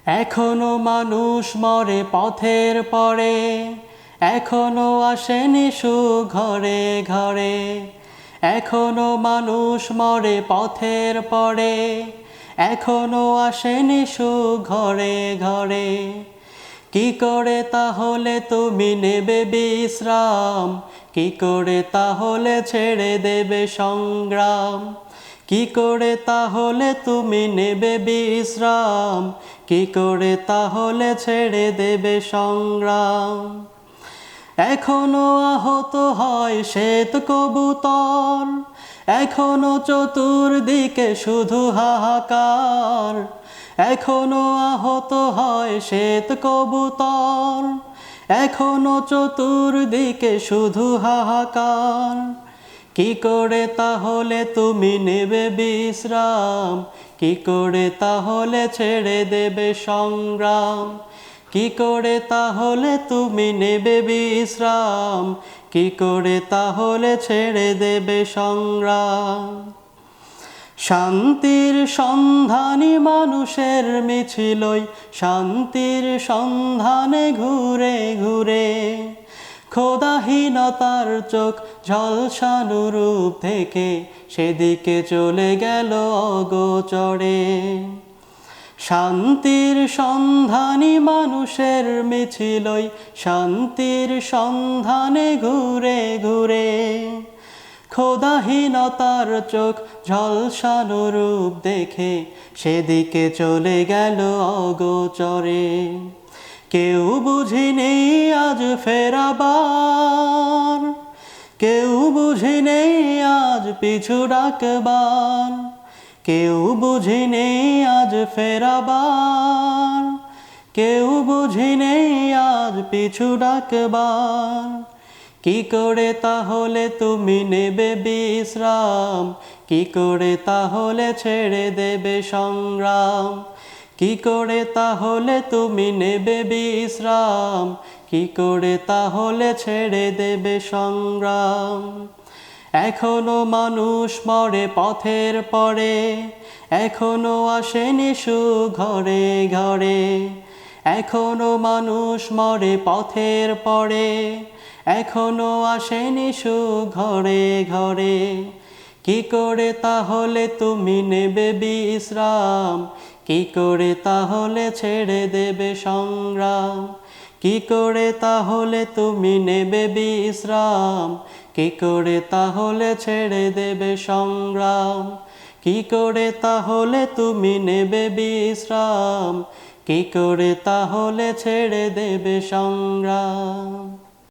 এখনো মানুষ মরে পথের পরে, এখনো আসেনি সুখ ঘরে ঘরে। এখনো মানুষ মরে পথের পরে, এখনো আসেনি সুখ ঘরে ঘরে। কি করে তাহলে তুমি নেবে বিশ্রাম? কি করে তাহলে ছেড়ে দেবে সংগ্রাম? কি করে তাহলে তুমি নেবে বিশ্রাম? কি করে তাহলে ছেড়ে দেবে সংগ্রাম? এখনো আহত হয় শ্বেত কবুতর, এখনো চতুর্দিকে শুধু হাহাকার। এখনো আহত হয় শ্বেত কবুতর, এখনো চতুর্দিকে শুধু হাহাকার। কি করে তাহলে তুমি নেবে বিশ্রাম? কি করে তাহলে ছেড়ে দেবে সংগ্রাম? কি করে তাহলে তুমি নেবে বিশ্রাম? কি করে তাহলে ছেড়ে দেবে সংগ্রাম? শান্তির সন্ধানী মানুষের মিছিলই শান্তির সন্ধানে ঘুরে ঘুরে। খোদাহীনতার চোখ ঝলসানো রূপ থেকে সেদিকে চলে গেল অগোচরে। শান্তির সন্ধানী মানুষের মিছিলই শান্তির সন্ধানে ঘুরে ঘুরে। খোদাহীনতার চোখ ঝলসানো রূপ দেখে সেদিকে চলে গেল অগোচরে। কেউ বুঝিনি আজ ফেরাবার, কেউ বুঝিনি আজ পিছু ডাকবার। কেউ বুঝিনি আজ ফেরাবার, কেউ বুঝিনি আজ পিছু ডাকবার। কি করে তাহলে তুমি নেবে বিশ্রাম? কি করে তাহলে ছেড়ে দেবে সংগ্রাম? কি করে তাহলে তুমি নেবে বিশ্রাম? কি করে তাহলে ছেড়ে দেবে সংগ্রাম? এখনো মানুষ মরে পথের পরে, এখনো আসেনি সুখ ঘরে ঘরে। এখনো মানুষ মরে পথের পরে, এখনো আসেনি সুখ ঘরে ঘরে। কি করে তাহলে তুমি নেবে বিশ্রাম? কি করে তাহলে ছেড়ে দেবে সংগ্রাম? কি করে তাহলে তুমি নেবে বিশ্রাম? কি করে তাহলে ছেড়ে দেবে সংগ্রাম? কি করে তাহলে তুমি নেবে বিশ্রাম? কি করে তাহলে ছেড়ে দেবে সংগ্রাম?